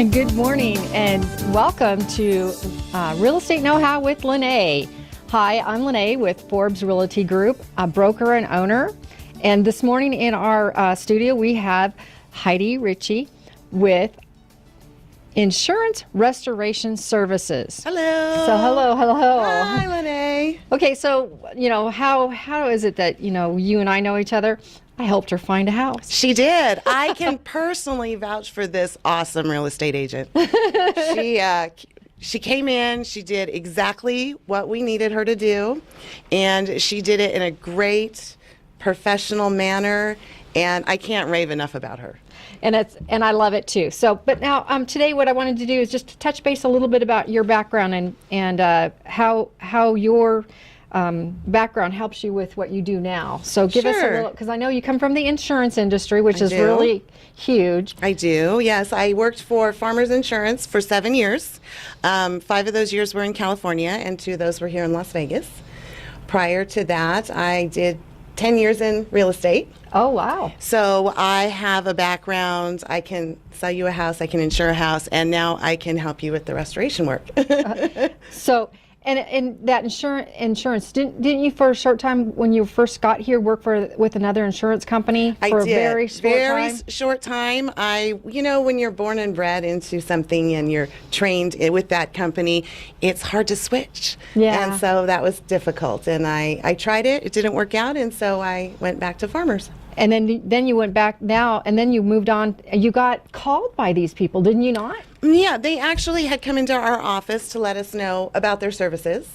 And good morning and welcome to Real Estate Know-How with Lynaae. Hi, I'm Lynaae with Forbes Realty Group, a broker and owner. And this morning in our studio we have Heidi Ritchey with Insurance Restoration Services. Hello. So hello. Hi, Lynaae. Okay, so how is it that you and I know each other? I helped her find a house. She did. I can personally vouch for this awesome real estate agent. She came in, she did exactly what we needed her to do, and she did it in a great professional manner, and I can't rave enough about her. And I love it too. So, but now today what I wanted to do is just to touch base a little bit about your background and how your background helps you with what you do now. So give us a little, because I know you come from the insurance industry, which is really huge. I do, yes. I worked for Farmers Insurance for 7 years. 5 of those years were in California, and 2 of those were here in Las Vegas. Prior to that, I did 10 years in real estate. Oh, wow. So I have a background. I can sell you a house, I can insure a house, and now I can help you with the restoration work. And that insurance, didn't you for a short time when you first got here work with another insurance company for a very short time? When you're born and bred into something and you're trained with that company, it's hard to switch. Yeah. And so that was difficult. And I tried it. It didn't work out. And so I went back to Farmers. And then you went back now, and then you moved on. You got called by these people, didn't you not? Yeah, they actually had come into our office to let us know about their services.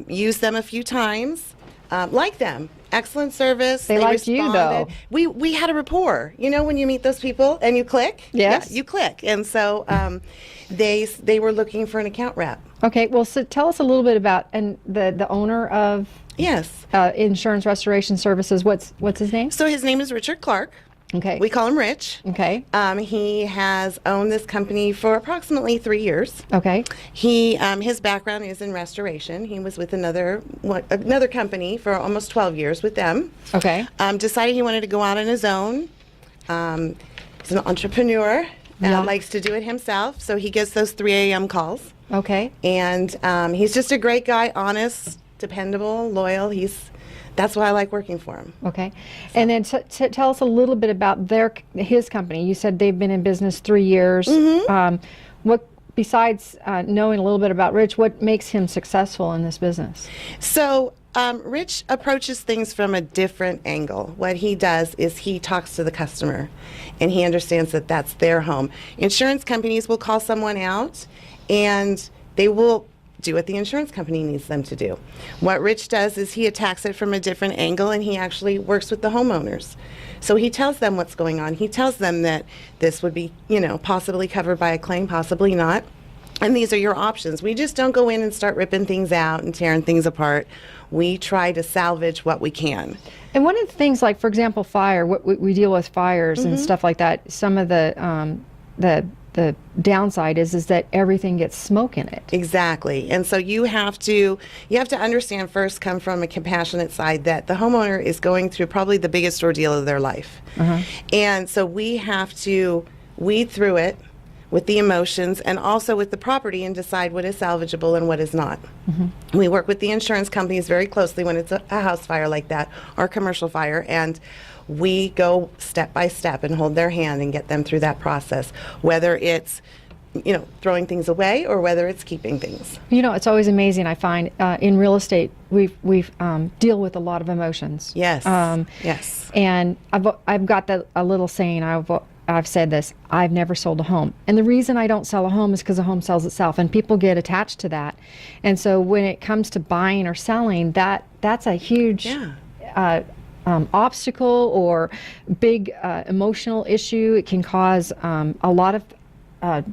Used them a few times. Liked them. Excellent service. They liked you, though. We had a rapport. You know when you meet those people and you click? Yes. Yeah, you click. And so they were looking for an account rep. Okay, well, so tell us a little bit about the owner of Insurance Restoration Services. What's his name? So his name is Richard Clark. Okay. We call him Rich. Okay. He has owned this company for approximately 3 years. Okay. His background is in restoration. He was with another company for almost 12 years with them. Okay. Decided he wanted to go out on his own. He's an entrepreneur. Likes to do it himself. So he gets those 3 a.m. calls. Okay. And he's just a great guy, honest, dependable, loyal. That's why I like working for him. Okay. So. And then tell us a little bit about his company. You said they've been in business 3 years. Mm-hmm. What, besides knowing a little bit about Rich, what makes him successful in this business? So Rich approaches things from a different angle. What he does is he talks to the customer, and he understands that that's their home. Insurance companies will call someone out, and they will do what the insurance company needs them to do. What Rich does is he attacks it from a different angle, and he actually works with the homeowners. So he tells them what's going on. He tells them that this would be, possibly covered by a claim, possibly not. And these are your options. We just don't go in and start ripping things out and tearing things apart. We try to salvage what we can. And one of the things, like, for example, fire, we deal with fires and stuff like that. Some of the downside is that everything gets smoke in it. Exactly. And so you have to understand first, come from a compassionate side, that the homeowner is going through probably the biggest ordeal of their life. And so we have to weed through it with the emotions and also with the property and decide what is salvageable and what is not. We work with the insurance companies very closely when it's a house fire like that or a commercial fire, and we go step by step and hold their hand and get them through that process, whether it's throwing things away or whether it's keeping things. It's always amazing. I find in real estate we deal with a lot of emotions. Yes. Yes. And I've got a little saying. I've said this. I've never sold a home, and the reason I don't sell a home is because a home sells itself, and people get attached to that. And so when it comes to buying or selling, that's a huge obstacle or big emotional issue. It can cause a lot of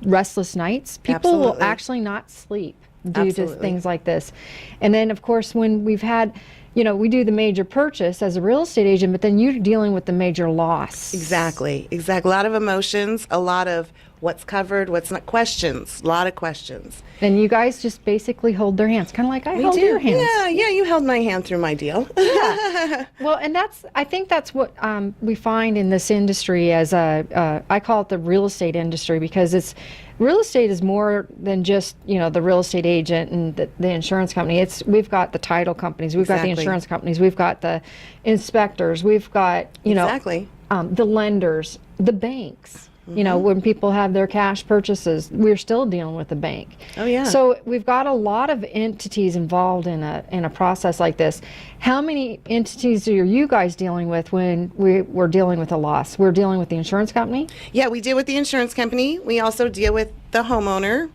restless nights. People will actually not sleep due to things like this. And then, of course, when we've had we do the major purchase as a real estate agent, but then you're dealing with the major loss. Exactly. A lot of emotions, a lot of what's covered, what's not, questions, a lot of questions. And you guys just basically hold their hands, kind of like I held your hands. Yeah, you held my hand through my deal. Yeah. Well, and I think that's what we find in this industry as I call it the real estate industry, because real estate is more than just, the real estate agent and the insurance company. We've got the title companies, we've got the insurance companies, we've got the inspectors, we've got, the lenders, the banks. When people have their cash purchases, we're still dealing with the bank. Oh, yeah. So we've got a lot of entities involved in a process like this. How many entities are you guys dealing with when we're dealing with a loss? We're dealing with the insurance company? Yeah, we deal with the insurance company. We also deal with the homeowner,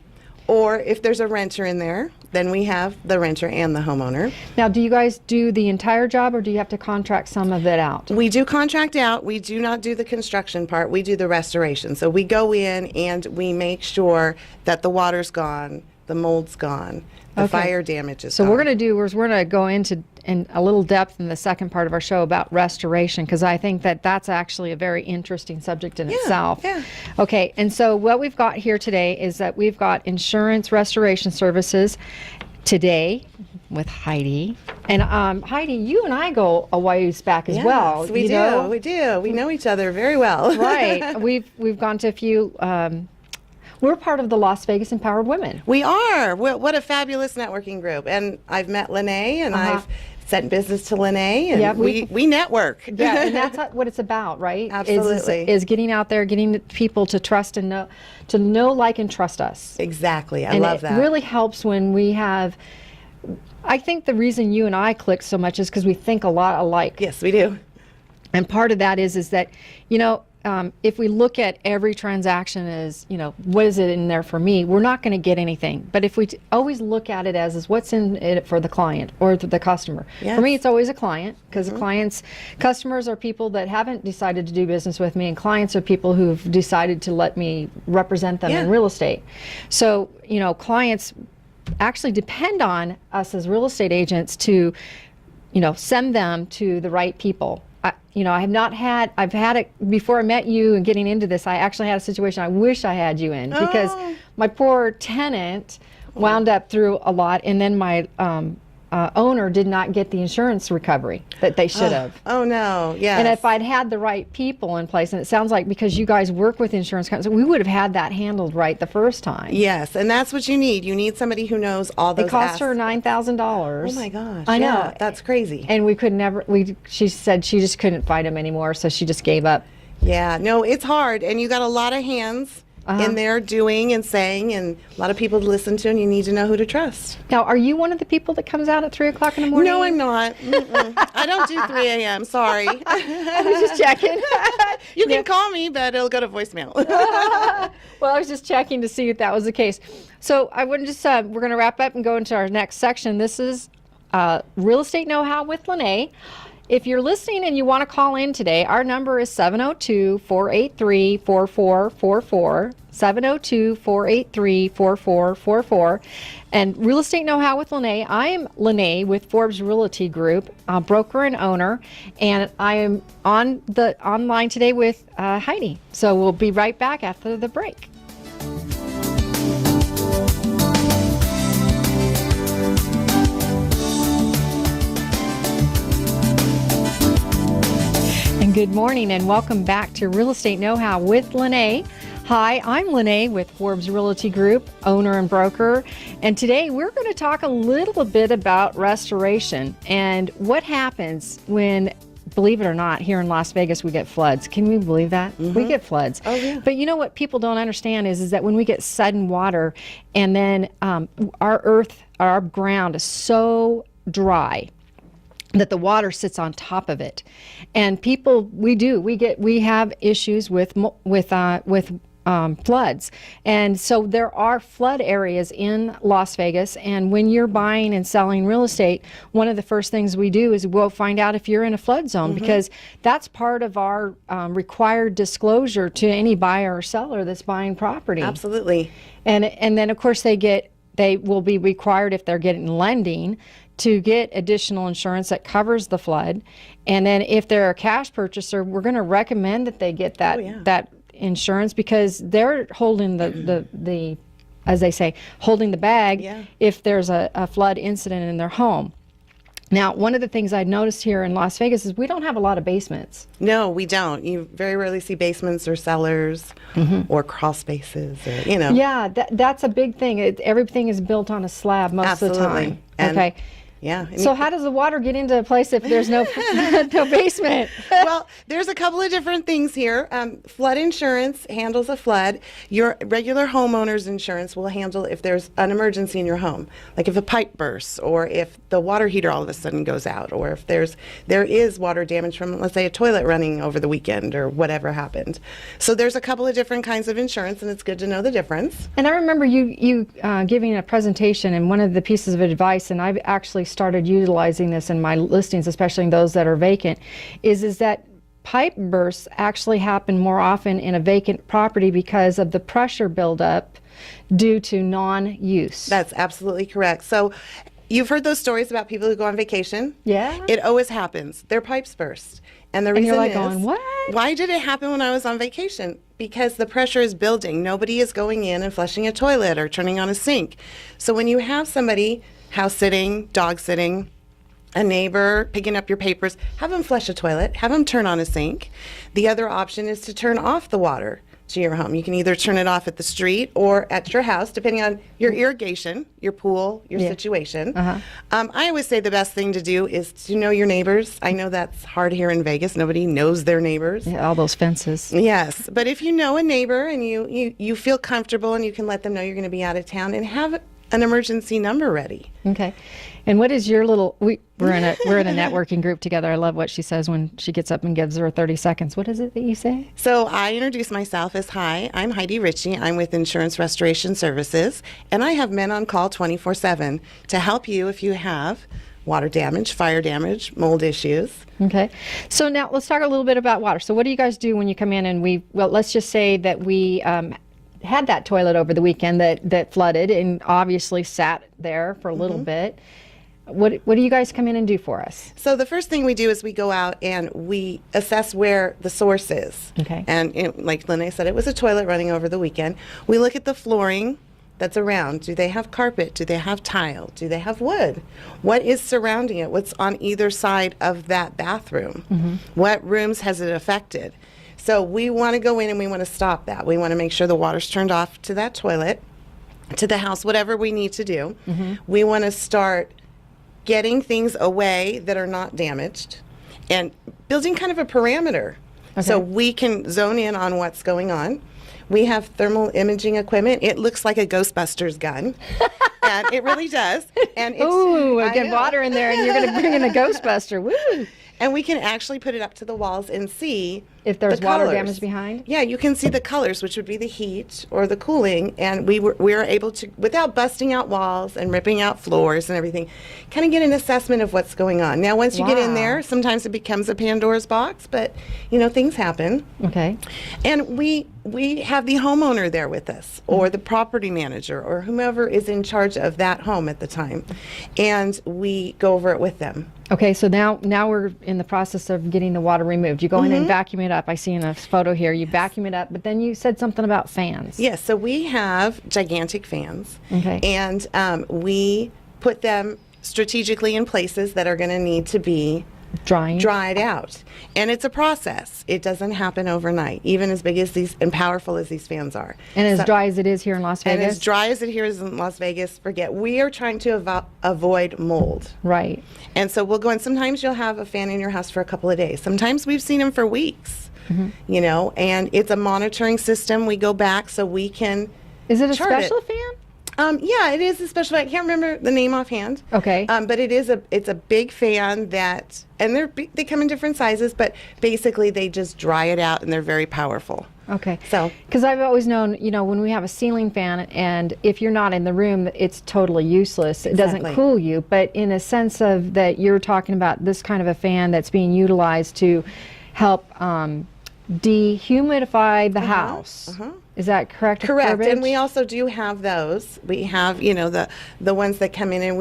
or if there's a renter in there, then we have the renter and the homeowner. Now, do you guys do the entire job, or do you have to contract some of it out? We do contract out. We do not do the construction part. We do the restoration. So we go in and we make sure that the water's gone, the mold's gone, the fire damage is gone. So we're going to go into in a little depth in the second part of our show about restoration, because I think that's actually a very interesting subject in itself. Yeah. Okay, and so what we've got here today is that we've got insurance restoration services today with Heidi. And Heidi, you and I go a ways back as well. We do. We know each other very well. Right. We've gone to a few. We're part of the Las Vegas Empowered Women. We are. What a fabulous networking group. And I've met Lynaae, and I've sent business to Lynaae, and we network. Yeah, and that's what it's about, right? Absolutely. Is getting out there, getting people to trust and know, like, and trust us. Exactly. I love that. It really helps when we have. I think the reason you and I click so much is because we think a lot alike. Yes, we do. And part of that is that, if we look at every transaction as, what is it in there for me, we're not going to get anything. But if we always look at it as what's in it for the client or the customer. Yes. For me, it's always a client, because customers are people that haven't decided to do business with me, and clients are people who've decided to let me represent them in real estate. So, clients actually depend on us as real estate agents to, send them to the right people. I've had it before I met you, and getting into this, I actually had a situation I wish I had you in, because my poor tenant wound up through a lot, and then my owner did not get the insurance recovery that they should have. Oh, no. Yeah. And if I'd had the right people in place, and it sounds like because you guys work with insurance companies, we would have had that handled right the first time. Yes, and that's what you need. You need somebody who knows all those. It cost her $9,000. Oh my gosh! I know, that's crazy. And we could never. She said she just couldn't fight him anymore, so she just gave up. Yeah, no, it's hard, and you got a lot of hands in there doing and saying, and a lot of people to listen to, and you need to know who to trust. Now, are you one of the people that comes out at 3 o'clock in the morning? No, I'm not. I don't do 3 a.m. Sorry. I was just checking. You can call me, but it'll go to voicemail. Well, I was just checking to see if that was the case. So I wouldn't just, we're going to wrap up and go into our next section. This is Real Estate Know-How with Lynaae. If you're listening and you want to call in today, our number is 702-483-4444, 702-483-4444. And Real Estate Know-How with Lynaae. I am Lynaae with Forbes Realty Group, broker and owner, and I am online today with Heidi. So we'll be right back after the break. And good morning, and welcome back to Real Estate Know-How with Lynaae. Hi, I'm Lynaae with Forbes Realty Group, owner and broker. And today we're going to talk a little bit about restoration and what happens when, believe it or not, here in Las Vegas we get floods. Can we believe that? We get floods. Oh, yeah. But you know what people don't understand is that when we get sudden water, and then our ground is so dry that the water sits on top of it, and we have issues with floods, and so there are flood areas in Las Vegas. And when you're buying and selling real estate, one of the first things we do is we'll find out if you're in a flood zone, because that's part of our required disclosure to any buyer or seller that's buying property. Absolutely. And then of course they will be required, if they're getting lending, to get additional insurance that covers the flood. And then if they're a cash purchaser, we're going to recommend that they get that insurance, because they're holding the as they say, holding the bag if there's a flood incident in their home. Now, one of the things I noticed here in Las Vegas is we don't have a lot of basements. No, we don't. You very rarely see basements or cellars or crawl spaces, or, you know. Yeah, that's a big thing. Everything is built on a slab most of the time. And okay. Yeah. So how does the water get into a place if there's no no basement? Well, there's a couple of different things here. Flood insurance handles a flood. Your regular homeowner's insurance will handle if there's an emergency in your home, like if a pipe bursts, or if the water heater all of a sudden goes out, or if there is water damage from, let's say, a toilet running over the weekend or whatever happened. So there's a couple of different kinds of insurance, and it's good to know the difference. And I remember you giving a presentation, and one of the pieces of advice, and I've actually started utilizing this in my listings, especially in those that are vacant, is that pipe bursts actually happen more often in a vacant property because of the pressure buildup due to non-use. That's absolutely correct. So you've heard those stories about people who go on vacation. Yeah. It always happens. Their pipes burst. And the reason you're like is, going, what? Why did it happen when I was on vacation? Because the pressure is building. Nobody is going in and flushing a toilet or turning on a sink. So when you have somebody house sitting, dog sitting, a neighbor picking up your papers, have them flush a toilet, have them turn on a sink. The other option is to turn off the water to your home. You can either turn it off at the street or at your house, depending on your irrigation, your pool, your situation. I always say the best thing to do is to know your neighbors. I know that's hard here in Vegas. Nobody knows their neighbors. Yeah, all those fences. Yes, but if you know a neighbor and you feel comfortable and you can let them know you're going to be out of town, and have an emergency number ready. Okay. And what is your little, we're in a networking group together. I love what she says when she gets up and gives her 30 seconds. What is it that you say? So I introduce myself as, hi, I'm Heidi Ritchey. I'm with Insurance Restoration Services, and I have men on call 24/7 to help you if you have water damage, fire damage, mold issues. Okay. So now let's talk a little bit about water. So what do you guys do when you come in and let's just say that we had that toilet over the weekend that flooded and obviously sat there for a little bit. What do you guys come in and do for us? So the first thing we do is we go out and we assess where the source is. Okay. And like Lynaae said, it was a toilet running over the weekend. We look at the flooring that's around. Do they have carpet? Do they have tile? Do they have wood? What is surrounding it? What's on either side of that bathroom? What rooms has it affected? So we want to go in and we want to stop that. We want to make sure the water's turned off to that toilet, to the house, whatever we need to do. We want to start getting things away that are not damaged and building kind of a parameter so we can zone in on what's going on. We have thermal imaging equipment. It looks like a Ghostbusters gun. And it really does. And it's, ooh, get water in there and you're going to bring in a Ghostbuster. Woo! And we can actually put it up to the walls and see if there's the water colors. damage behind. Yeah, you can see the colors, which would be the heat or the cooling, and we were able to, without busting out walls and ripping out floors and everything, kind of get an assessment of what's going on. Now, once you get in there, sometimes it becomes a Pandora's box, but things happen. Okay. And we have the homeowner there with us, or the property manager, or whomever is in charge of that home at the time, and we go over it with them. Okay, so now we're in the process of getting the water removed. You go in and vacuum it up. I see in a photo here, you vacuum it up, but then you said something about fans. Yes, so we have gigantic fans, and we put them strategically in places that are going to need to be dried out. And it's a process. It doesn't happen overnight, even as big as these and powerful as these fans are. And as dry as it is here in Las Vegas? And as dry as it here is in Las Vegas, forget. We are trying to avoid mold. Right. And so we'll go, and sometimes you'll have a fan in your house for a couple of days. Sometimes we've seen them for weeks, and it's a monitoring system. We go back so we can Is it a special fan? Yeah, it is a special. I can't remember the name offhand. Okay. But it's a big fan that, and they come in different sizes, but basically they just dry it out, and they're very powerful. Okay. So, because I've always known, when we have a ceiling fan, and if you're not in the room, it's totally useless. It doesn't cool you. But in a sense of that, you're talking about this kind of a fan that's being utilized to help dehumidify the house. Is that correct? Correct. And we also do have those. We have, the ones that come in and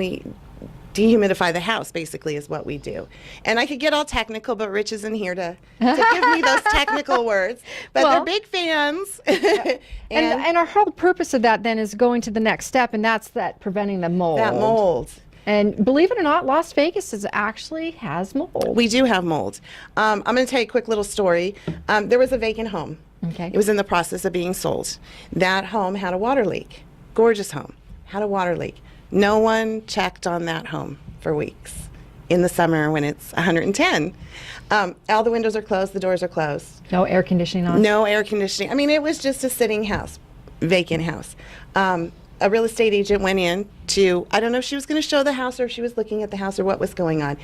dehumidify the house, basically, is what we do. And I could get all technical, but Rich isn't here to give me those technical words. But Well, they're big fans. and our whole purpose of that then is going to the next step, and that's that preventing the mold. That mold. And believe it or not, Las Vegas actually has mold. We do have mold. I'm going to tell you a quick little story. There was a vacant home. Okay. It was in the process of being sold. That home had a water leak. Gorgeous home. Had a water leak. No one checked on that home for weeks in the summer when it's 110. All the windows are closed, the doors are closed. No air conditioning on? No air conditioning. I mean, it was just a sitting house, vacant house. A real estate agent went in to, I don't know if she was going to show the house or if she was looking at the house or what was going on.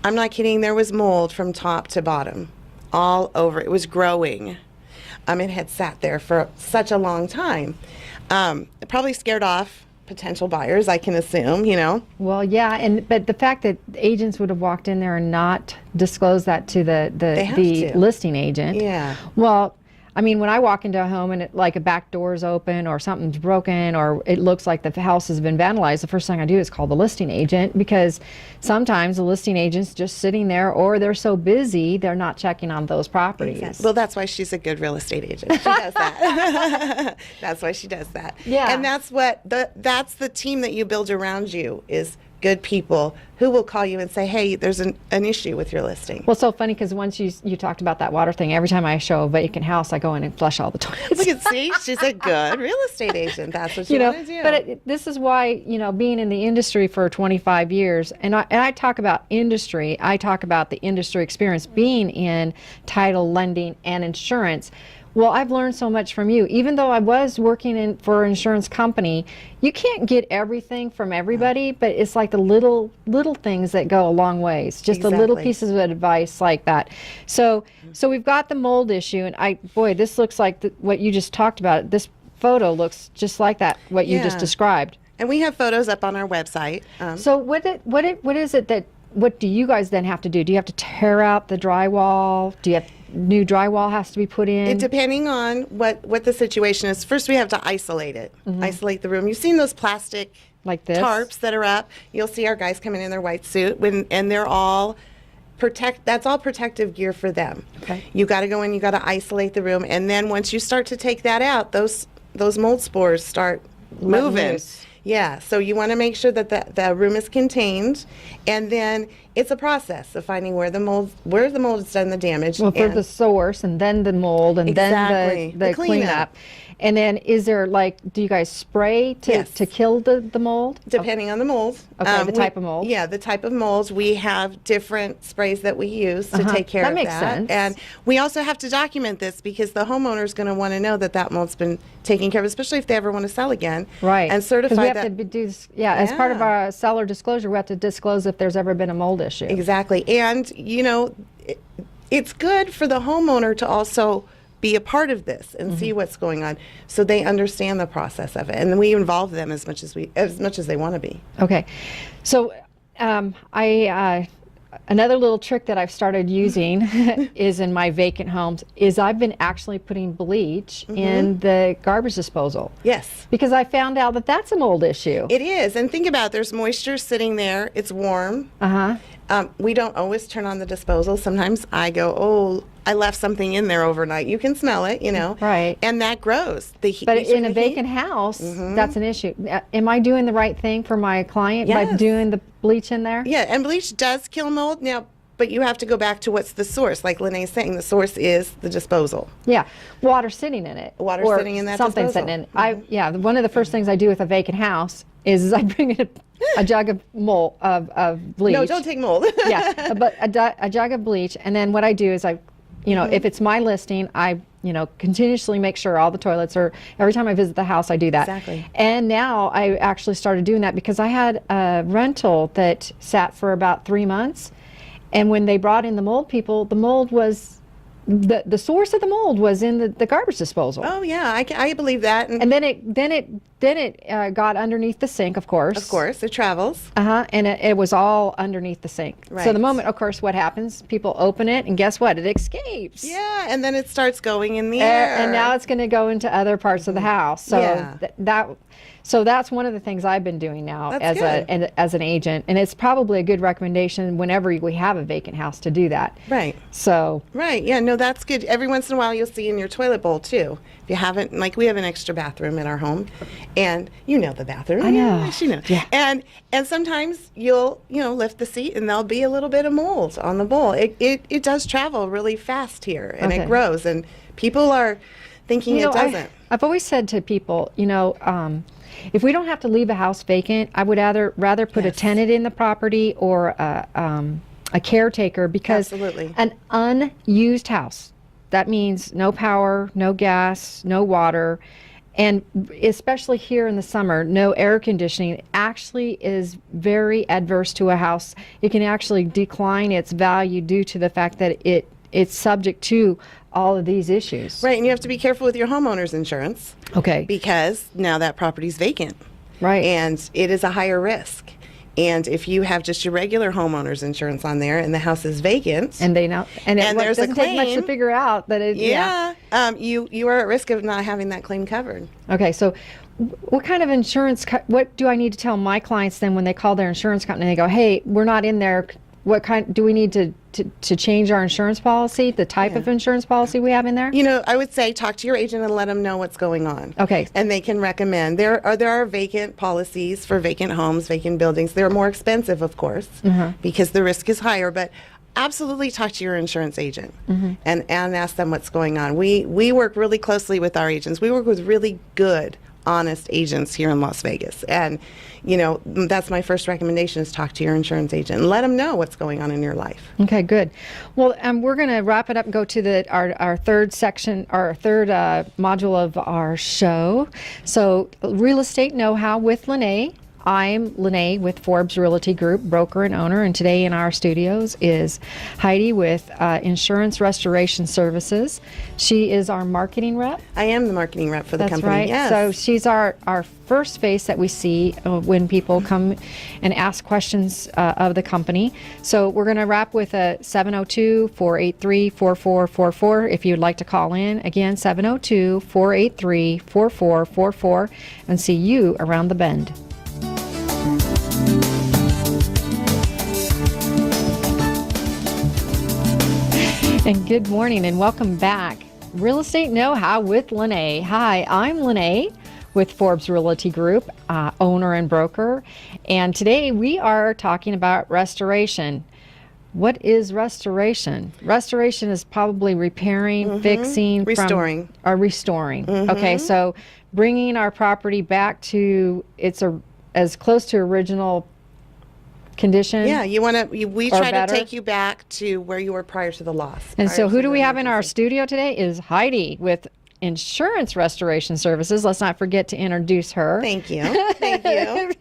I'm not kidding, there was mold from top to bottom, all over. It was growing. It had sat there for such a long time. It probably scared off potential buyers, I can assume, you know. Well, yeah, but the fact that agents would have walked in there and not disclosed that to the listing agent. Yeah. Well, I mean, when I walk into a home and like a back door's open or something's broken or it looks like the house has been vandalized, the first thing I do is call the listing agent, because sometimes the listing agent's just sitting there or they're so busy they're not checking on those properties. Exactly. Well, that's why she's a good real estate agent. She does that. That's why she does that. Yeah. And that's the team that you build around you, is good people who will call you and say, hey, there's an issue with your listing. Well, it's so funny because once you talked about that water thing, every time I show a vacant house, I go in and flush all the toilets. Look, see, she's a good real estate agent. That's what you want to do. But this is why, being in the industry for 25 years, and I talk about industry, I talk about the industry experience being in title, lending, and insurance. Well, I've learned so much from you. Even though I was working for an insurance company, you can't get everything from everybody, but it's like the little things that go a long ways. Just the little pieces of advice like that. So we've got the mold issue, and this looks like what you just talked about. This photo looks just like that, what you just described. And we have photos up on our website. So what do you guys then have to do? Do you have to tear out the drywall? Do you have new drywall has to be put in? Depending on what the situation is. First, we have to isolate it, isolate the room. You've seen those plastic like this tarps that are up. You'll see our guys coming in their white suit, and they're all that's all protective gear for them. Okay. You got to go in, you got to isolate the room, and then once you start to take that out, those mold spores start moving. Loose. Yeah, so you want to make sure that the room is contained, and then it's a process of finding where the mold has done the damage. Well, for the source, and then the mold, and then the cleanup. And then is there do you guys spray to kill the mold? Depending on the mold. Okay, the type of mold. Yeah, the type of molds. We have different sprays that we use to take care of that. That makes sense. And we also have to document this because the homeowner is going to want to know that mold's been taken care of, especially if they ever want to sell again. Right. And certify we have to do this, as part of our seller disclosure, we have to disclose if there's ever been a mold issue. Exactly. And, it's good for the homeowner to also be a part of this and see what's going on, so they understand the process of it, and we involve them as much as they want to be. Okay, so another little trick that I've started using is in my vacant homes is I've been actually putting bleach in the garbage disposal. Yes, because I found out that that's a mold issue. It is, and think about it, there's moisture sitting there. It's warm. We don't always turn on the disposal. Sometimes I go, I left something in there overnight. You can smell it, Right. And that grows. But in a vacant house, that's an issue. Am I doing the right thing for my client by doing the bleach in there? Yeah, and bleach does kill mold now, but you have to go back to what's the source. Like Lynaae's saying, the source is the disposal. Yeah, water sitting in it. Water sitting in that something disposal. Sitting in. One of the first things I do with a vacant house is I bring in a jug of of bleach. No, don't take mold. Yeah, but a jug of bleach, and then what I do is if it's my listing, I continuously make sure all the toilets are, every time I visit the house, I do that. Exactly. And now I actually started doing that because I had a rental that sat for about 3 months, and when they brought in the mold people, the mold was the source of the mold was in the garbage disposal. Oh yeah, I believe that. And then it got underneath the sink, of course. Of course, it travels. And it was all underneath the sink. Right. So the moment, of course, what happens? People open it, and guess what? It escapes. Yeah, and then it starts going in the air. And now it's going to go into other parts of the house. So Yeah. So that's one of the things I've been doing now That's as an agent, and it's probably a good recommendation whenever we have a vacant house to do that. Right. So. Right. Yeah. No, that's good. Every once in a while, you'll see in your toilet bowl too. If you haven't, like, we have an extra bathroom in our home, and you know the bathroom. I know. Yes, you know. Yeah. And sometimes you'll lift the seat, and there'll be a little bit of mold on the bowl. It does travel really fast here, and Okay. it grows, and people are thinking it doesn't. I've always said to people, if we don't have to leave a house vacant, I would rather put a Yes. tenant in the property or a caretaker, because Absolutely. an unused house, that means no power, no gas, no water, and especially here in the summer, no air conditioning, actually is very adverse to a house. It can actually decline its value due to the fact that it's subject to all of these issues. Right, and you have to be careful with your homeowner's insurance. Okay. Because now that property's vacant. Right. And it is a higher risk. And if you have just your regular homeowner's insurance on there and the house is vacant, And they know, and it there's a doesn't take much to claim. figure out that it. you are at risk of not having that claim covered. Okay, so what kind of insurance? What do I need to tell my clients then when they call their insurance company? They go, "Hey, we're not in there. What kind? Do we need to change our insurance policy? The type of insurance policy we have in there?" I would say talk to your agent and let them know what's going on. Okay. And they can recommend. There are vacant policies for vacant homes, vacant buildings. They're more expensive, of course, because the risk is higher, but absolutely talk to your insurance agent and ask them what's going on. We work really closely with our agents. We work with really good, honest agents here in Las Vegas. And, that's my first recommendation, is talk to your insurance agent and let them know what's going on in your life. Okay, good. Well, we're going to wrap it up and go to our third section, our third module of our show. So, real estate know-how with Lynaae. I'm Lynaae with Forbes Realty Group, broker and owner, and today in our studios is Heidi with Insurance Restoration Services. She is our marketing rep. I am the marketing rep for the That's company. right. Yes. So she's our first face that we see when people come and ask questions of the company. So we're going to wrap with a 702-483-4444 if you'd like to call in. Again, 702-483-4444, and see you around the bend. And good morning and welcome back. Real Estate Know-How with Lynaae. Hi, I'm Lynaae with Forbes Realty Group, owner and broker. And today we are talking about restoration. What is restoration? Restoration is probably repairing, fixing, Restoring. Restoring. Okay, so bringing our property back to as close to original condition. Yeah, we Or try better. to take you back to where you were prior to the loss. And prior so to who do the we have in our emergency. studio today is Heidi with Insurance Restoration Services. Let's not forget to introduce her. Thank you. Thank you.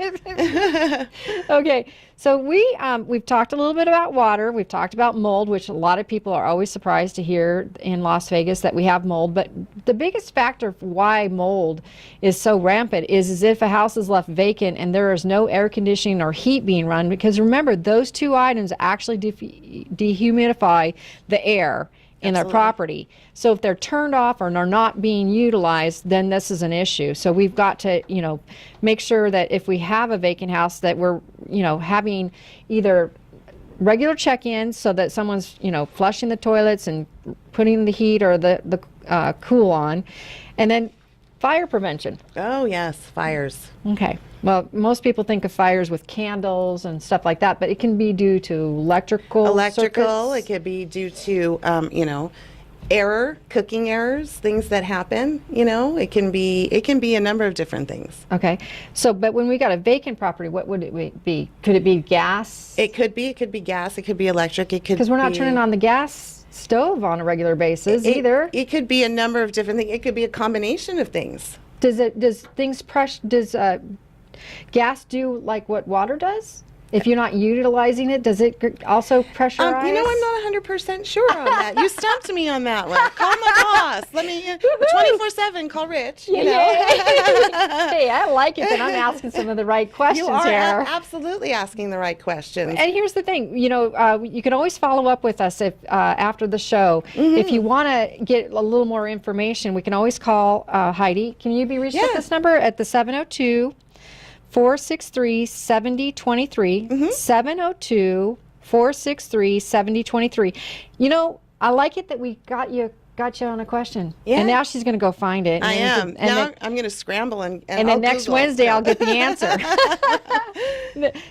Okay, so we've talked a little bit about water. We've talked about mold, which a lot of people are always surprised to hear in Las Vegas that we have mold. But the biggest factor for why mold is so rampant is if a house is left vacant and there is no air conditioning or heat being run. Because remember, those two items actually dehumidify the air in their Absolutely. property. So if they're turned off or are not being utilized, then this is an issue. So we've got to, make sure that if we have a vacant house that we're, having either regular check-ins so that someone's, flushing the toilets and putting the heat or the cool on, and then fire prevention. Oh, yes, fires. Okay. Well, most people think of fires with candles and stuff like that, but it can be due to electrical Electrical, circuits. it could be due to, cooking errors, things that happen, it can be a number of different things. Okay. So, but when we got a vacant property, what would it be? Could it be gas? It could be gas, it could be electric, it could Because we're not be- turning on the gas stove on a regular basis either. It could be a number of different things. It could be a combination of things. Does gas do like what water does? If you're not utilizing it, does it also pressurize? You know, I'm not 100% sure on that. You stumped me on that one. Call my boss. Let me 24/7. Call Rich. You know. Hey, I like it that I'm asking some of the right questions You are here. absolutely asking the right questions. And here's the thing, you know, you can always follow up with us if after the show. If you want to get a little more information, we can always call Heidi. Can you be reached at this number at the 702-463-7023? 702-463-7023. You know, I like it that we got you on a question. Yeah. And now she's going to go find it. I am. And now then, I'm going to scramble and then I'll next Google. Wednesday I'll get the answer.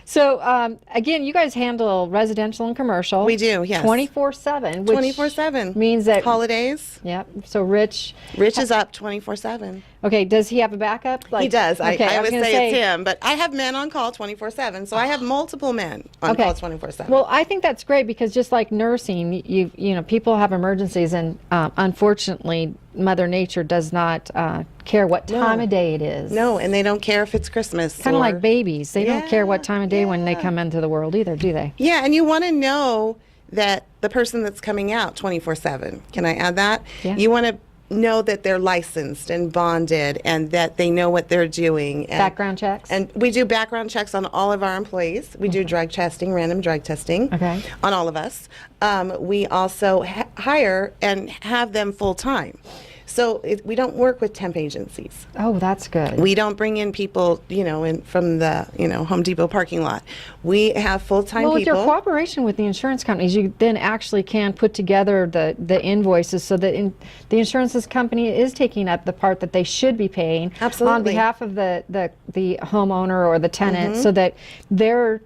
So, again, you guys handle residential and commercial. We do, yes. 24/7. Which 24/7. means that holidays. Yep. So Rich Rich is up 24/7. Okay, does he have a backup? He does. Okay, I was always gonna say it's him, but I have men on call 24/7, so I have multiple men on call 24/7. Well, I think that's great because just like nursing, you know, people have emergencies, and unfortunately, Mother Nature does not care what time of day it is. No, and they don't care if it's Christmas. Kind of like babies. They don't care what time of day when they Yeah. come into the world either, do they? Yeah, and you want to know that the person that's coming out 24/7, can I add that? Yeah. You want to know that they're licensed and bonded and that they know what they're doing. And, Background checks? And we do background checks on all of our employees. We do drug testing, random drug testing on all of us. We also hire and have them full time. So we don't work with temp agencies. Oh, that's good. We don't bring in people, you know, from the, you know, Home Depot parking lot. We have full-time Well, with people. your cooperation with the insurance companies, you then actually can put together the invoices so that the insurance company is taking up the part that they should be paying on behalf of the homeowner or the tenant, so that they're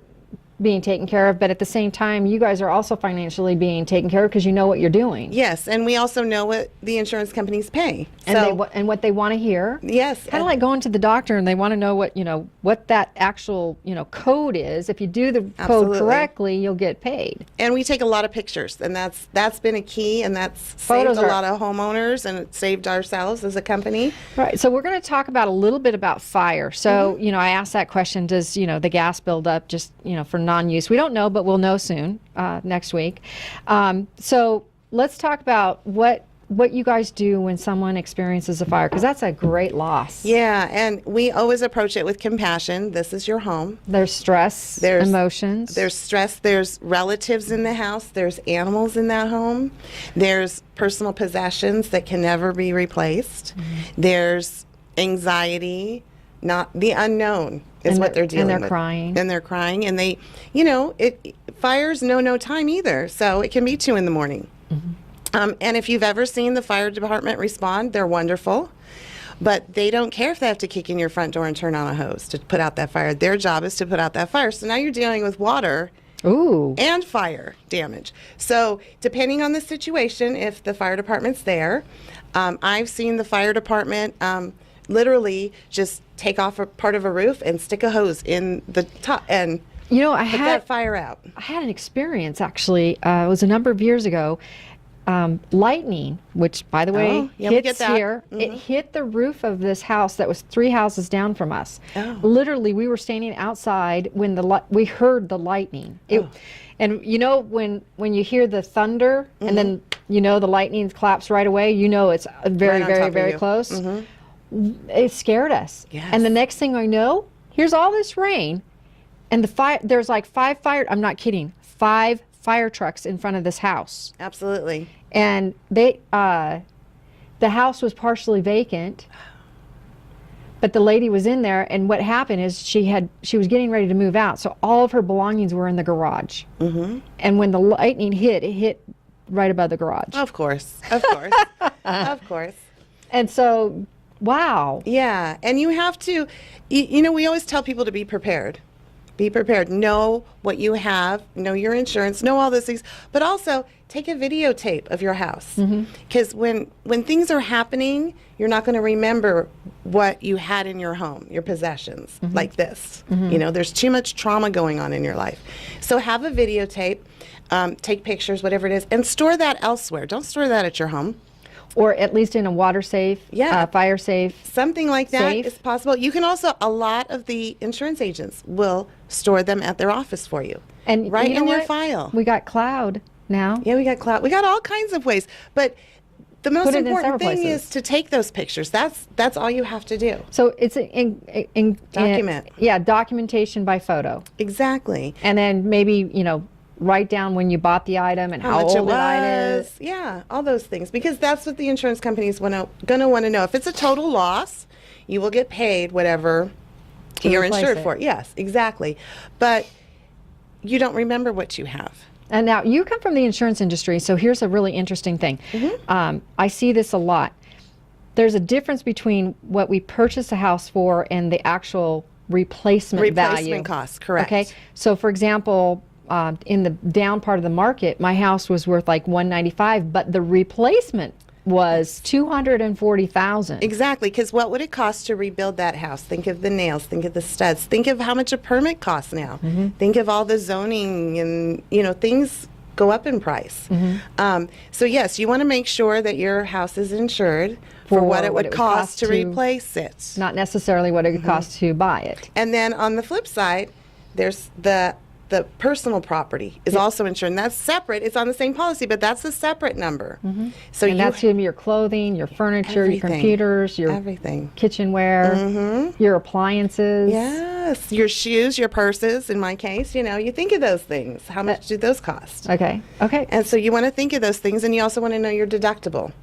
being taken care of, but at the same time, you guys are also financially being taken care of because you know what you're doing. Yes, and we also know what the insurance companies pay. And, and what they want to hear. Yes. Kind of like going to the doctor and they want to know what, you know, what that actual, you know, code is. If you do the code correctly, you'll get paid. And we take a lot of pictures, and that's been a key, and that's saved a lot of homeowners, and it saved ourselves as a company. Right. So we're going to talk about a little bit about fire. So, you know, I asked that question, does, you know, the gas build up just, you know, for non-use? We don't know, but we'll know soon, next week. So let's talk about what you guys do when someone experiences a fire, because that's a great loss. Yeah, and we always approach it with compassion. This is your home. There's stress, there's emotions. There's stress, there's relatives in the house, there's animals in that home, there's personal possessions that can never be replaced, there's anxiety, not the unknown is what they're dealing with. And they're crying. And they're crying, and they, you know, fires know no time either, so it can be 2 a.m. And if you've ever seen the fire department respond, they're wonderful. But they don't care if they have to kick in your front door and turn on a hose to put out that fire. Their job is to put out that fire. So now you're dealing with water and fire damage. So depending on the situation, if the fire department's there, I've seen the fire department literally just take off a part of a roof and stick a hose in the top and put that fire out. I had an experience, actually. It was a number of years ago. Lightning, which, by the way, hits here. It hit the roof of this house that was 3 houses down from us. Literally, we were standing outside when we heard the lightning. And you know, when you hear the thunder and then you know the lightning claps right away, you know it's very, very, very close. It scared us. Yes. And the next thing I know, here's all this rain, and there's like 5 fire. I'm not kidding. 5 fire trucks in front of this house. Absolutely. And the house was partially vacant, but the lady was in there, and what happened is she was getting ready to move out, so all of her belongings were in the garage. And when the lightning hit, it hit right above the garage. Of course. Of course. Of course. And so, wow. Yeah, and you have to, you know, we always tell people to be prepared. Be prepared. Know what you have. Know your insurance. Know all those things. But also, take a videotape of your house. Because when things are happening, you're not going to remember what you had in your home, your possessions, like this. You know, there's too much trauma going on in your life. So have a videotape, take pictures, whatever it is, and store that elsewhere. Don't store that at your home. Or at least in a water safe, fire safe. Something like that safe. is possible. You can also, a lot of the insurance agents will store them at their office for you. And right you know in your what? file. We got cloud now. Yeah, we got cloud. We got all kinds of ways. But the most Put it in important several thing places. is to take those pictures. That's all you have to do. So it's Document. Documentation by photo. Exactly. And then maybe, write down when you bought the item and how much old it the item is. was. Yeah, all those things. Because that's what the insurance companies going to want to know. If it's a total loss, you will get paid whatever you're replace insured it. for. Yes, exactly. But you don't remember what you have. And now you come from the insurance industry, so here's a really interesting thing. I see this a lot. There's a difference between what we purchase a house for and the actual replacement value. Replacement cost, correct. Okay, so for example, in the down part of the market, my house was worth like $195, but the replacement was $240,000. Exactly, because what would it cost to rebuild that house? Think of the nails, think of the studs, think of how much a permit costs now. Think of all the zoning and, things go up in price. So yes, you want to make sure that your house is insured for what it would cost to replace it. Not necessarily what it would cost to buy it. And then on the flip side, there's the personal property is also insured. And that's separate. It's on the same policy, but that's a separate number. So And that's going to be your clothing, your furniture, your Everything. computers, your everything. kitchenware, your appliances. Yes, your shoes, your purses, in my case, you think of those things. How much do those cost? Okay. And so you want to think of those things, and you also want to know your deductible.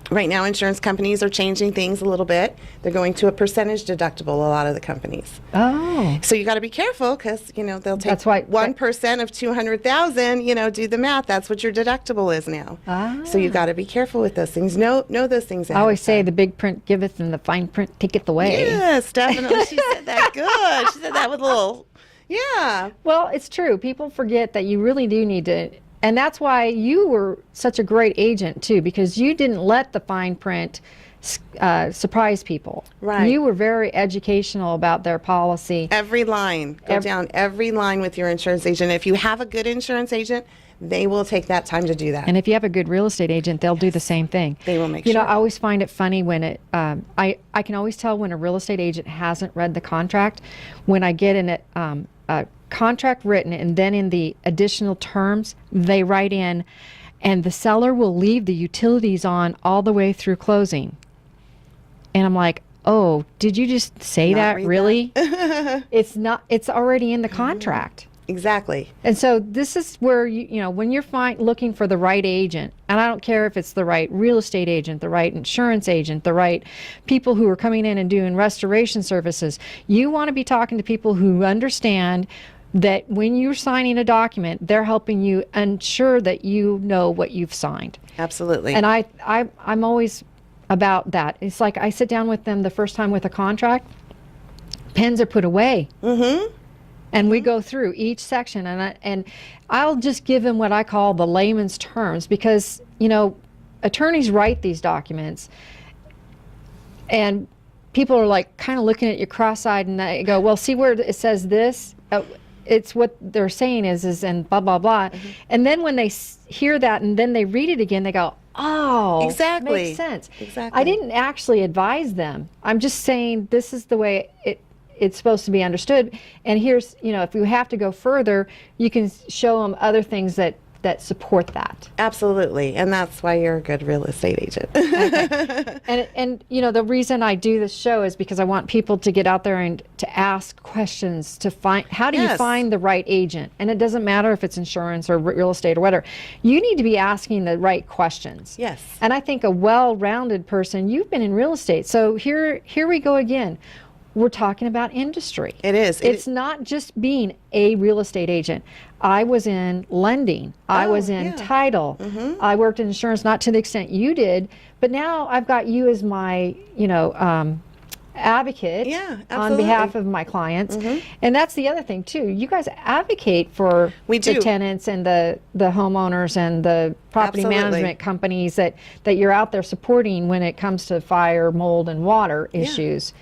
Right now, insurance companies are changing things a little bit. They're going to a percentage deductible, a lot of the companies. Oh. So you got to be careful because, they'll take That's why- 1% of 200,000, do the math. That's what your deductible is now. So you got to be careful with those things. Know those things. I always say the big print giveth and the fine print taketh away. Yes, definitely. She said that good. She said that with a little, yeah. Well, it's true. People forget that you really do need to, and that's why you were such a great agent too, because you didn't let the fine print surprise people. Right. You were very educational about their policy. Every line. Go down every line with your insurance agent. If you have a good insurance agent, they will take that time to do that. And if you have a good real estate agent, they'll do the same thing. They will make You know, sure. I always find it funny when I can always tell when a real estate agent hasn't read the contract when I get in a contract written, and then in the additional terms, they write in, and the seller will leave the utilities on all the way through closing. And I'm like, oh, did you just say Not that? read Really? It's not, it's already in the contract. Exactly. And so this is where, when you're looking for the right agent, and I don't care if it's the right real estate agent, the right insurance agent, the right people who are coming in and doing restoration services, you want to be talking to people who understand that when you're signing a document, they're helping you ensure that you know what you've signed. Absolutely. And I'm always about that. It's like I sit down with them the first time with a contract, pens are put away. And we go through each section, and I'll just give them what I call the layman's terms, because attorneys write these documents, and people are like kind of looking at you cross-eyed, and they go, "Well, see where it says this? It's what they're saying is and blah blah blah." And then when they hear that, and then they read it again, they go, "Oh, Exactly. makes sense." Exactly. I didn't actually advise them. I'm just saying this is the way it's supposed to be understood. And here's, if you have to go further, you can show them other things that support that. Absolutely. And that's why you're a good real estate agent. And the reason I do this show is because I want people to get out there and to ask questions to find, how do you Yes. find the right agent? And it doesn't matter if it's insurance or real estate or whatever. You need to be asking the right questions. Yes. And I think a well-rounded person, you've been in real estate. So here we go again. We're talking about industry. It is. It's not just being a real estate agent. I was in lending. I was in yeah. title. I worked in insurance, not to the extent you did, but now I've got you as my, advocate Yeah, on absolutely. behalf of my clients. And that's the other thing too. You guys advocate for We the do. tenants and the homeowners and the property Absolutely. management companies that you're out there supporting when it comes to fire, mold, and water issues.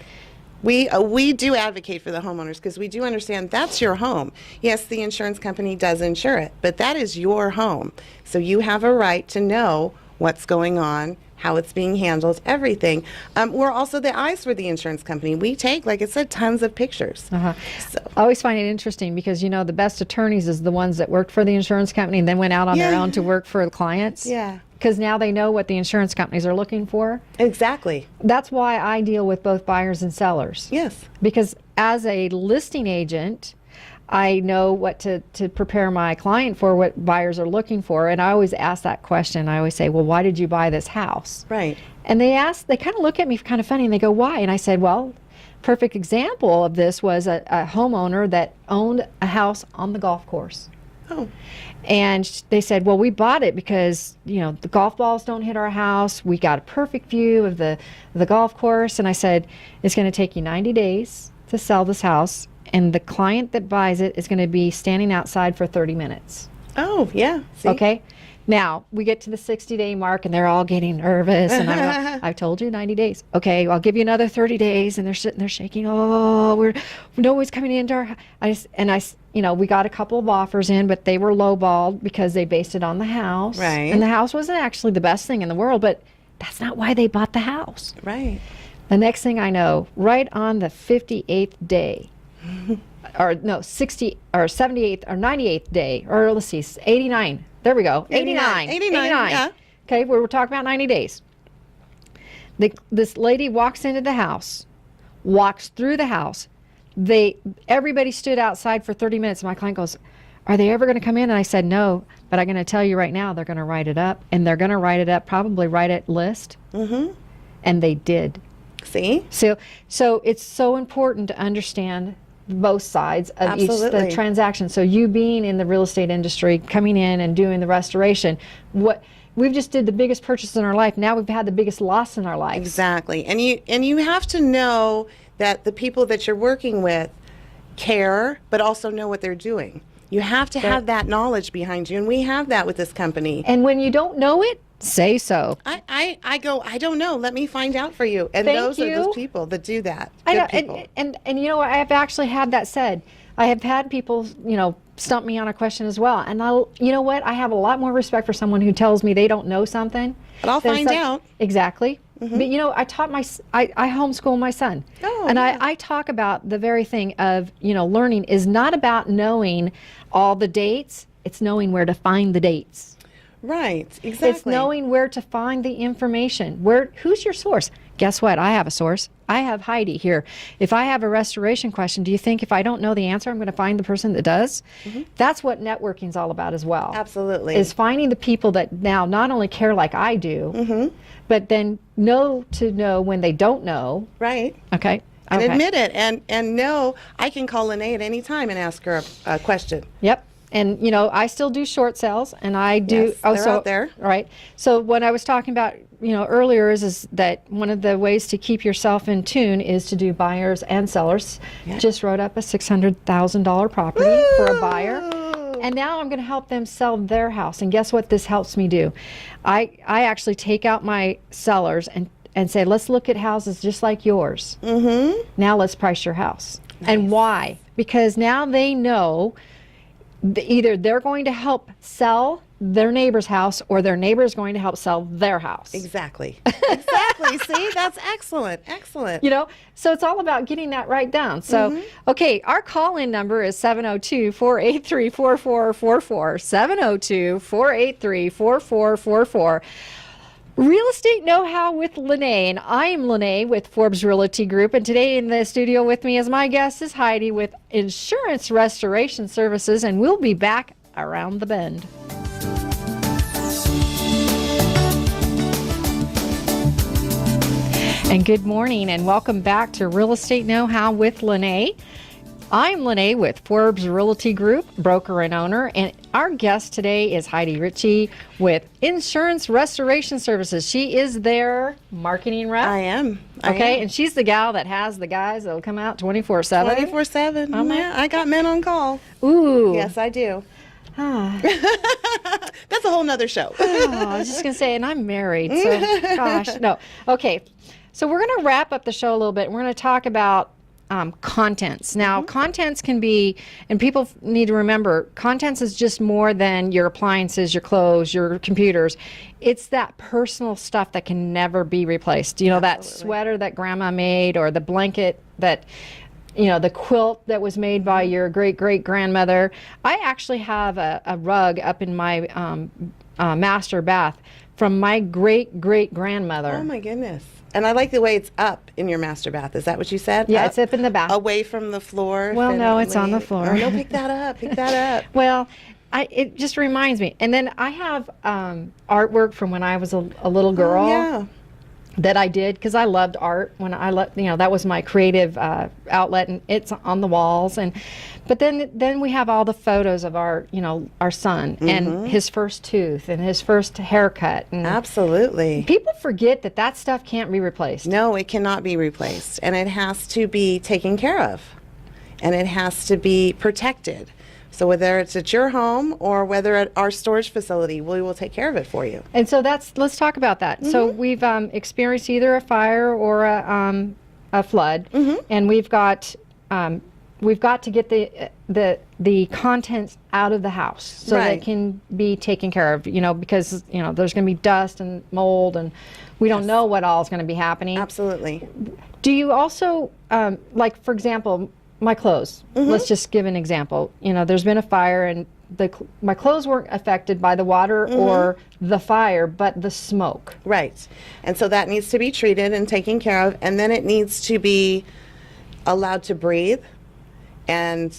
We do advocate for the homeowners because we do understand that's your home. Yes, the insurance company does insure it, but that is your home. So you have a right to know what's going on, how it's being handled, everything. We're also the eyes for the insurance company. We take, like I said, tons of pictures. So. I always find it interesting because, the best attorneys is the ones that worked for the insurance company and then went out on their own to work for the clients. Yeah. Because now they know what the insurance companies are looking for. Exactly. That's why I deal with both buyers and sellers. Yes. Because as a listing agent, I know what to prepare my client for, what buyers are looking for. And I always ask that question. I always say, well, why did you buy this house? Right. And they kind of look at me kind of funny and they go, why? And I said, well, perfect example of this was a homeowner that owned a house on the golf course. Oh. And they said, well, we bought it because, the golf balls don't hit our house. We got a perfect view of the golf course. And I said, it's going to take you 90 days to sell this house. And the client that buys it is going to be standing outside for 30 minutes. Oh, yeah. See? Okay. Now, we get to the 60-day mark, and they're all getting nervous. And I've told you 90 days. Okay, I'll give you another 30 days. And they're sitting there shaking. Oh, no one's coming into our house. We got a couple of offers in, but they were lowballed because they based it on the house. Right. And the house wasn't actually the best thing in the world, but that's not why they bought the house. Right. The next thing I know, right on the 58th day, or no, 60 or 78th or 98th day, or let's see, 89. There we go. 89. 89. Yeah. Okay, we were talking about 90 days. This lady walks into the house, walks through the house. Everybody stood outside for 30 minutes. My client goes, are they ever going to come in? And I said, no, but I'm going to tell you right now, they're going to write it up. And they're going to write it up, probably write it list. Mm-hmm. And they did. See? So it's so important to understand both sides of the transaction. So you being in the real estate industry, coming in and doing the restoration, we've just did the biggest purchase in our life. Now we've had the biggest loss in our life. Exactly. And you have to know that the people that you're working with care, but also know what they're doing. You have to have that knowledge behind you, and we have that with this company. And when you don't know it, say so. I go, I don't know. Let me find out for you. And those are those people that do that. I know, and I have actually had that said. I have had people, stump me on a question as well. And you know what? I have a lot more respect for someone who tells me they don't know something. But I'll find out. Exactly. Mm-hmm. But I taught I homeschool my son. Oh, and yeah. I talk about the very thing of, learning is not about knowing all the dates. It's knowing where to find the dates. Right, exactly. It's knowing where to find the information. Who's your source? Guess what? I have a source. I have Heidi here. If I have a restoration question, do you think if I don't know the answer, I'm going to find the person that does? Mm-hmm. That's what networking's all about as well. Absolutely. Is finding the people that now not only care like I do, mm-hmm. but then know when they don't know. Right. Okay. And admit it. And know I can call Lynaae at any time and ask her a question. Yep. And, I still do short sales, and I do. Yes, they're out there. Right. So what I was talking about, earlier is that one of the ways to keep yourself in tune is to do buyers and sellers. Yeah. Just wrote up a $600,000 property for a buyer. And now I'm going to help them sell their house. And guess what this helps me do? I actually take out my sellers and say, let's look at houses just like yours. Mm-hmm. Now let's price your house. Nice. And why? Because now they know either they're going to help sell their neighbor's house or their neighbor is going to help sell their house. Exactly. Exactly. See, that's excellent. Excellent. So it's all about getting that right down. So, mm-hmm. Okay, our call-in number is 702-483-4444, 702-483-4444. Real Estate Know-How with Lynaae, and I am Lynaae with Forbes Realty Group, and today in the studio with me as my guest is Heidi with Insurance Restoration Services, and we'll be back around the bend. And good morning, and welcome back to Real Estate Know-How with Lynaae. I'm Lynaae with Forbes Realty Group, broker and owner, and our guest today is Heidi Ritchey with Insurance Restoration Services. She is their marketing rep. I am. Okay, and she's the gal that has the guys that will come out 24/7. 24/7. Yeah, I got men on call. Ooh. Yes, I do. That's a whole nother show. I was just going to say, and I'm married, so gosh, no. Okay, so we're going to wrap up the show a little bit. We're going to talk about contents. Now, contents can be, and people need to remember, contents is just more than your appliances, your clothes, your computers. It's that personal stuff that can never be replaced. You know, that sweater that grandma made, or the blanket that, you know, the quilt that was made by your great-great-grandmother. I actually have a rug up in my master bath from my great-great-grandmother. Oh my goodness. And I like the way it's up in your master bath. Is that what you said? Yeah, up? it's up in the bath. Away from the floor? Well, no, it's on the floor. Oh, no, pick that up. Pick that up. Well, it just reminds me. And then I have artwork from when I was a little girl. Oh, yeah. That I did, because I loved art when that was my creative outlet, and it's on the walls. But then we have all the photos of our son and his first tooth and his first haircut. And absolutely. People forget that stuff can't be replaced. No, it cannot be replaced, and it has to be taken care of, and it has to be protected. So whether it's at your home or whether at our storage facility, we will take care of it for you. And so let's talk about that. So we've experienced either a fire or a flood, and we've got to get the contents out of the house so that it can be taken care of. Because there's going to be dust and mold, and we don't know what all is going to be happening. Absolutely. Do you also like, for example, my clothes? Let's just give an example. There's been a fire, and my clothes weren't affected by the water or the fire, but the smoke. Right. And so that needs to be treated and taken care of, and then it needs to be allowed to breathe and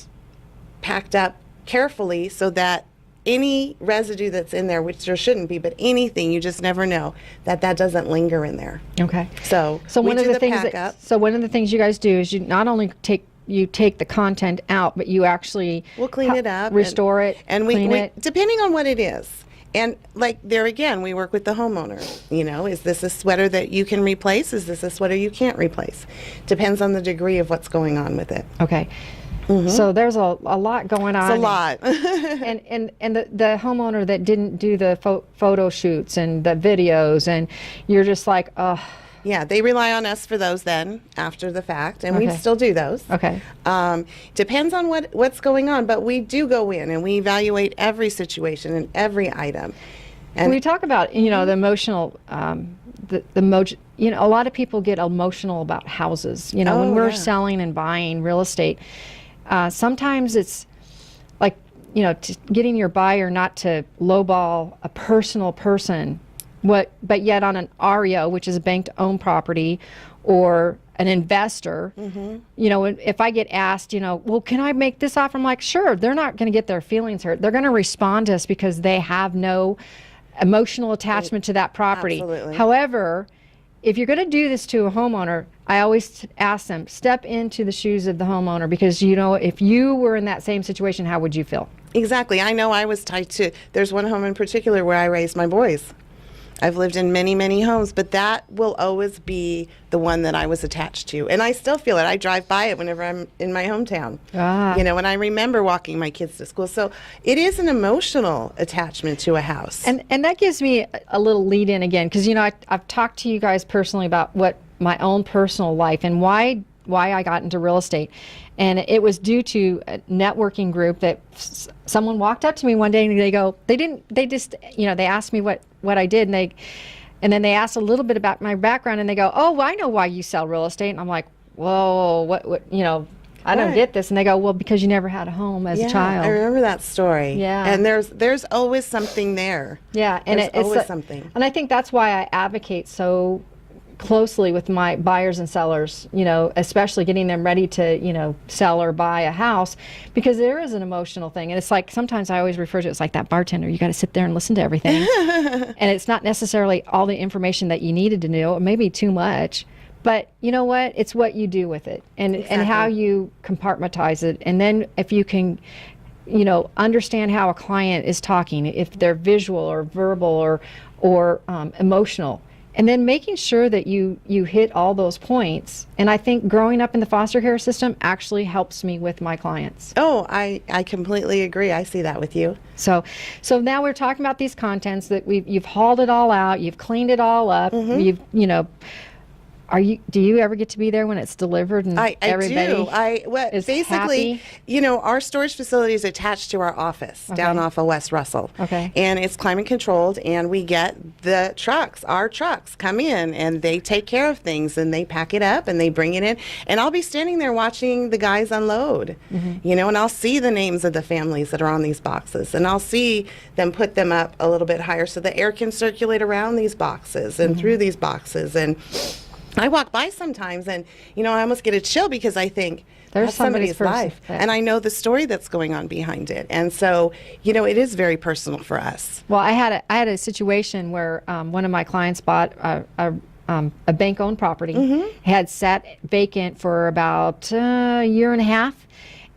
packed up carefully so that any residue that's in there, which there shouldn't be, but anything, you just never know, that doesn't linger in there. Okay. So one of the things you guys do is you not only take the content out, but you actually we'll clean it up, restore it, and clean it, depending on what it is. And like there again, we work with the homeowner. Is this a sweater that you can replace? Is this a sweater you can't replace? Depends on the degree of what's going on with it. Okay. So there's a lot going on. It's a lot. and the homeowner that didn't do the photo shoots and the videos, and you're just like, oh. Yeah, they rely on us for those then, after the fact, and we still do those. Okay. Depends on what's going on, but we do go in and we evaluate every situation and every item. And we talk about, the emotional, a lot of people get emotional about houses. When we're selling and buying real estate, sometimes it's like, getting your buyer not to lowball a personal person, but yet on an REO, which is a bank-owned property, or an investor, if I get asked, well, can I make this offer? I'm like, sure. They're not going to get their feelings hurt. They're going to respond to us because they have no emotional attachment to that property. Absolutely. However, if you're going to do this to a homeowner, I always ask them, step into the shoes of the homeowner, because if you were in that same situation, how would you feel? Exactly. I know I was tied to. There's one home in particular where I raised my boys. I've lived in many, many homes, but that will always be the one that I was attached to. And I still feel it. I drive by it whenever I'm in my hometown. And I remember walking my kids to school. So it is an emotional attachment to a house. And that gives me a little lead in again, because, I've talked to you guys personally about what my own personal life and why I got into real estate. And it was due to a networking group that someone walked up to me one day and they asked me what I did, and then they asked a little bit about my background, and they go, oh, well, I know why you sell real estate. And I'm like, whoa, what I don't get this. And they go, well, because you never had a home as a child. I remember that story. Yeah. And there's always something there. Yeah. And it's always something. And I think that's why I advocate so closely with my buyers and sellers, especially getting them ready to, sell or buy a house, because there is an emotional thing. And it's like, sometimes I always refer to it as like that bartender. You got to sit there and listen to everything. And it's not necessarily all the information that you needed to know, or maybe too much. But you know what? It's what you do with it, and how you compartmentalize it. And then if you can, understand how a client is talking, if they're visual or verbal or emotional, and then making sure that you hit all those points. And I think growing up in the foster care system actually helps me with my clients. Oh, I completely agree. I see that with you. So now we're talking about these contents that you've hauled it all out, you've cleaned it all up, you've Do you ever get to be there when it's delivered and I everybody do. is Basically, happy? you know, our storage facility is attached to our office down off of West Russell. Okay. And it's climate controlled, and we get the trucks, our trucks come in, and they take care of things, and they pack it up, and they bring it in. And I'll be standing there watching the guys unload, you know, and I'll see the names of the families that are on these boxes, and I'll see them put them up a little bit higher so the air can circulate around these boxes and through these boxes. And I walk by sometimes and, you know, I almost get a chill because I think There's that's somebody's life. there. And I know the story that's going on behind it. And so, you know, it is very personal for us. Well, I had a situation where one of my clients bought a bank-owned property, had sat vacant for about a year and a half.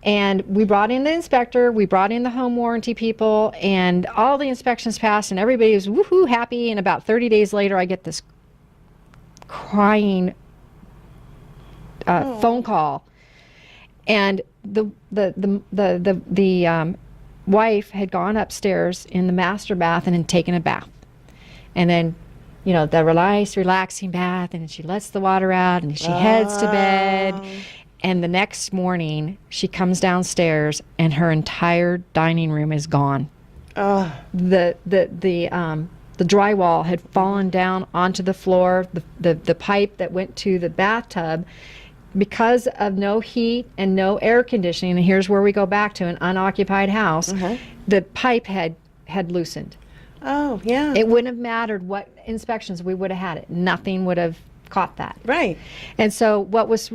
And we brought in the inspector, we brought in the home warranty people, and all the inspections passed, and everybody was woohoo happy. And about 30 days later, I get this crying phone call, and the wife had gone upstairs in the master bath and had taken a bath, and then, you know, the relaxing bath, and she lets the water out, and she heads to bed. And the next morning, she comes downstairs, and her entire dining room is gone. The drywall had fallen down onto the floor. The pipe that went to the bathtub, because of no heat and no air conditioning, and here's where we go back to an unoccupied house, the pipe had loosened. Oh, yeah. It wouldn't have mattered what inspections we would have had it. Nothing would have caught that. Right. And so what was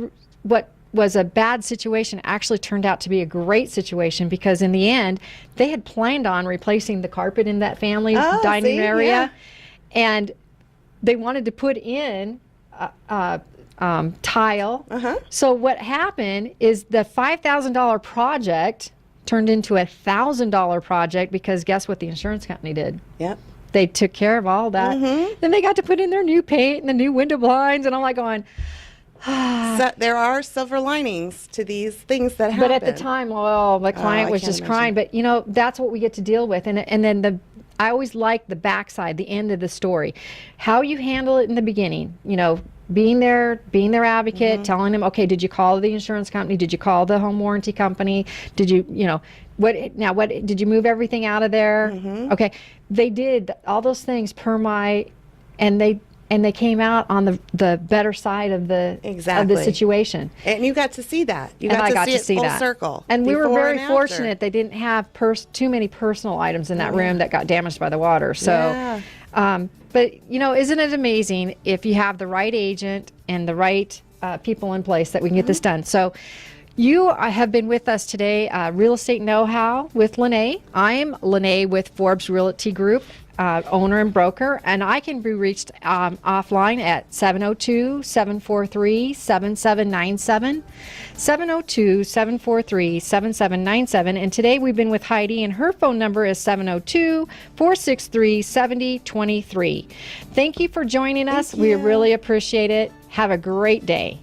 a bad situation actually turned out to be a great situation, because in the end they had planned on replacing the carpet in that family dining area, and they wanted to put in tile. So what happened is the $5,000 project turned into a $1,000 project, because guess what the insurance company did? Yep. They took care of all that. Then they got to put in their new paint and the new window blinds, and I'm like going, So there are silver linings to these things that happen. But at the time, well, the client I was can't just crying. imagine. But, you know, that's what we get to deal with. And then I always like the backside, the end of the story. How you handle it in the beginning, you know, being their advocate, telling them, okay, did you call the insurance company? Did you call the home warranty company? Did you, you know, what did you move everything out of there? Okay, they did all those things per my, and they came out on the better side of the situation. And you got to see that. You And I got to see it full that. circle. And we were before very and fortunate they didn't have too many personal items in that room that got damaged by the water. So, but, you know, isn't it amazing if you have the right agent and the right people in place that we can get this done? So you have been with us today, Real Estate Know-How with Lynaae. I'm Lynaae with Forbes Realty Group, owner and broker, and I can be reached offline at 702-743-7797, 702-743-7797. And today we've been with Heidi, and her phone number is 702-463-7023. Thank you for joining us. We really appreciate it. Have a great day.